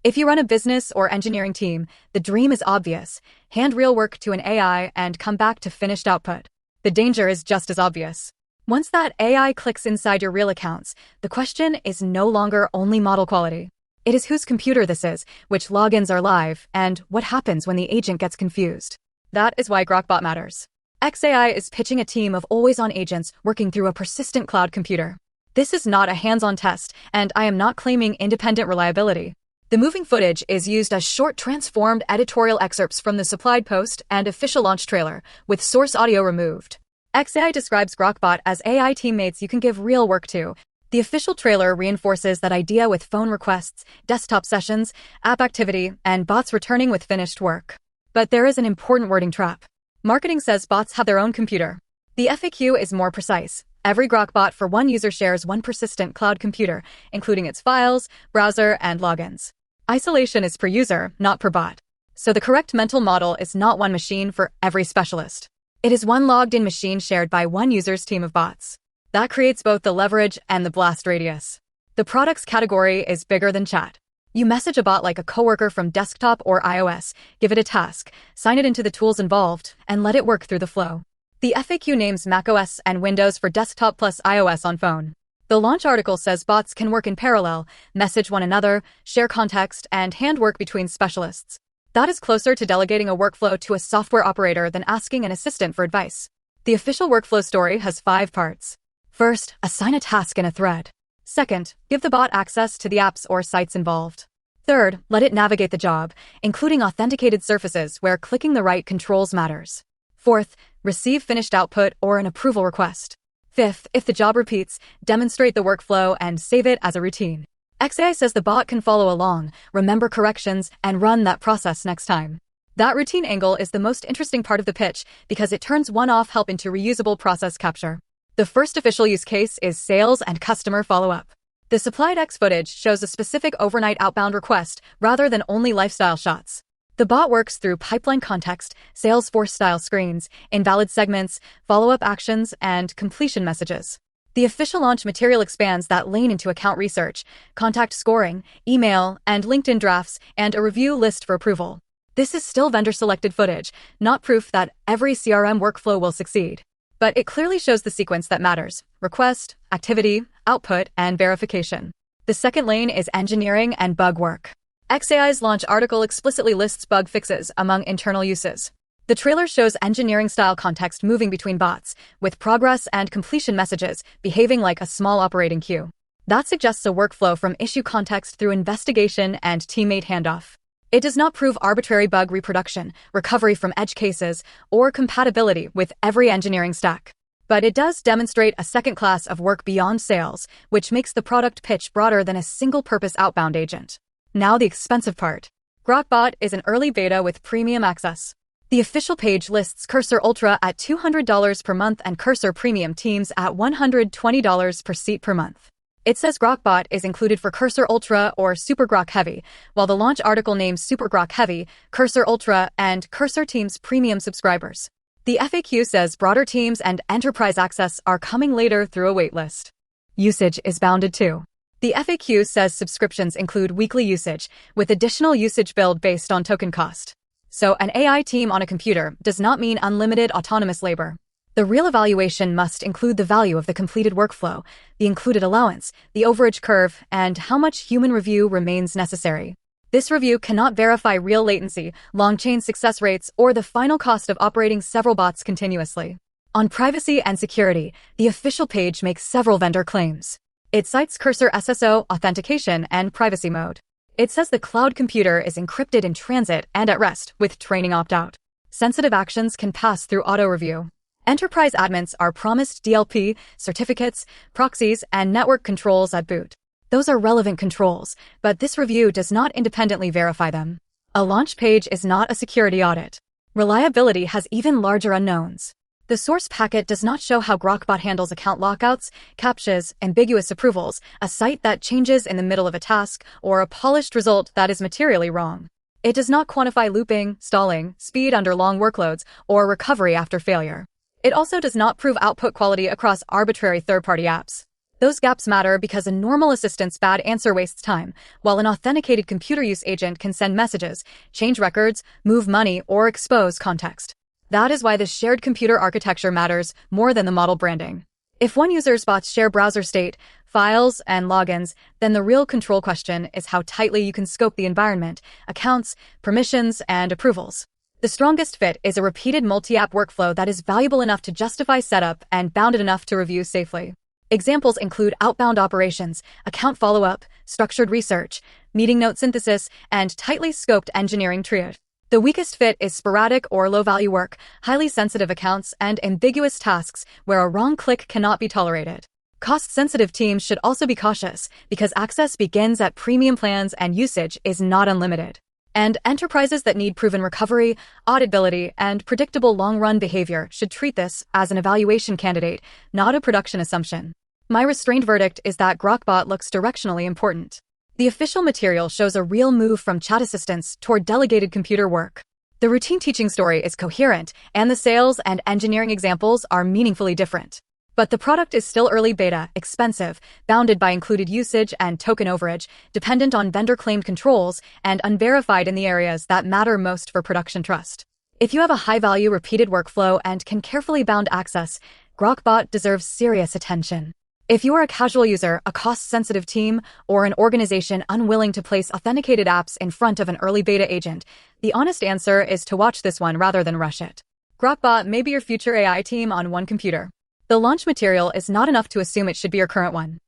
If you run a business or engineering team, the dream is obvious. Hand real work to an AI and come back to finished output. The danger is just as obvious. Once that AI clicks inside your real accounts, the question is no longer only model quality. It is whose computer this is, which logins are live, and what happens when the agent gets confused. That is why Grok Bot matters. XAI is pitching a team of always-on agents working through a persistent cloud computer. This is not a hands-on test, and I am not claiming independent reliability. The moving footage is used as short transformed editorial excerpts from the supplied post and official launch trailer, with source audio removed. XAI describes Grok Bot as AI teammates you can give real work to. The official trailer reinforces that idea with phone requests, desktop sessions, app activity, and bots returning with finished work. But there is an important wording trap. Marketing says bots have their own computer. The FAQ is more precise. Every Grok Bot for one user shares one persistent cloud computer, including its files, browser, and logins. Isolation is per user, not per bot. So the correct mental model is not one machine for every specialist. It is one logged-in machine shared by one user's team of bots. That creates both the leverage and the blast radius. The product's category is bigger than chat. You message a bot like a coworker from desktop or iOS, give it a task, sign it into the tools involved, and let it work through the flow. The FAQ names macOS and Windows for desktop plus iOS on phone. The launch article says bots can work in parallel, message one another, share context, and hand work between specialists. That is closer to delegating a workflow to a software operator than asking an assistant for advice. The official workflow story has 5 parts. First, assign a task in a thread. Second, give the bot access to the apps or sites involved. Third, let it navigate the job, including authenticated surfaces where clicking the right controls matters. Fourth, receive finished output or an approval request. Fifth, if the job repeats, demonstrate the workflow and save it as a routine. XAI says the bot can follow along, remember corrections, and run that process next time. That routine angle is the most interesting part of the pitch because it turns one-off help into reusable process capture. The first official use case is sales and customer follow-up. The supplied X footage shows a specific overnight outbound request rather than only lifestyle shots. The bot works through pipeline context, Salesforce-style screens, invalid segments, follow-up actions, and completion messages. The official launch material expands that lane into account research, contact scoring, email, and LinkedIn drafts, and a review list for approval. This is still vendor-selected footage, not proof that every CRM workflow will succeed. But it clearly shows the sequence that matters: request, activity, output, and verification. The second lane is engineering and bug work. XAI's launch article explicitly lists bug fixes among internal uses. The trailer shows engineering-style context moving between bots, with progress and completion messages behaving like a small operating queue. That suggests a workflow from issue context through investigation and teammate handoff. It does not prove arbitrary bug reproduction, recovery from edge cases, or compatibility with every engineering stack. But it does demonstrate a second class of work beyond sales, which makes the product pitch broader than a single-purpose outbound agent. Now the expensive part. Grok Bot is an early beta with premium access. The official page lists Cursor Ultra at $200 per month and Cursor Premium Teams at $120 per seat per month. It says Grok Bot is included for Cursor Ultra or Super Grok Heavy, while the launch article names Super Grok Heavy, Cursor Ultra, and Cursor Teams Premium subscribers. The FAQ says broader teams and enterprise access are coming later through a waitlist. Usage is bounded too. The FAQ says subscriptions include weekly usage, with additional usage billed based on token cost. So an AI team on a computer does not mean unlimited autonomous labor. The real evaluation must include the value of the completed workflow, the included allowance, the overage curve, and how much human review remains necessary. This review cannot verify real latency, long-chain success rates, or the final cost of operating several bots continuously. On privacy and security, the official page makes several vendor claims. It cites Cursor SSO, authentication, and privacy mode. It says the cloud computer is encrypted in transit and at rest, with training opt-out. Sensitive actions can pass through auto-review. Enterprise admins are promised DLP, certificates, proxies, and network controls at boot. Those are relevant controls, but this review does not independently verify them. A launch page is not a security audit. Reliability has even larger unknowns. The source packet does not show how Grok Bot handles account lockouts, captchas, ambiguous approvals, a site that changes in the middle of a task, or a polished result that is materially wrong. It does not quantify looping, stalling, speed under long workloads, or recovery after failure. It also does not prove output quality across arbitrary third-party apps. Those gaps matter because a normal assistant's bad answer wastes time, while an authenticated computer use agent can send messages, change records, move money, or expose context. That is why the shared computer architecture matters more than the model branding. If one user's bots share browser state, files, and logins, then the real control question is how tightly you can scope the environment, accounts, permissions, and approvals. The strongest fit is a repeated multi-app workflow that is valuable enough to justify setup and bounded enough to review safely. Examples include outbound operations, account follow-up, structured research, meeting note synthesis, and tightly scoped engineering triage. The weakest fit is sporadic or low-value work, highly sensitive accounts, and ambiguous tasks where a wrong click cannot be tolerated. Cost-sensitive teams should also be cautious because access begins at premium plans and usage is not unlimited. And enterprises that need proven recovery, auditability, and predictable long-run behavior should treat this as an evaluation candidate, not a production assumption. My restrained verdict is that Grok Bot looks directionally important. The official material shows a real move from chat assistants toward delegated computer work. The routine teaching story is coherent, and the sales and engineering examples are meaningfully different. But the product is still early beta, expensive, bounded by included usage and token overage, dependent on vendor-claimed controls, and unverified in the areas that matter most for production trust. If you have a high-value repeated workflow and can carefully bound access, Grok Bot deserves serious attention. If you are a casual user, a cost-sensitive team, or an organization unwilling to place authenticated apps in front of an early beta agent, the honest answer is to watch this one rather than rush it. Grok Bot may be your future AI team on one computer. The launch material is not enough to assume it should be your current one.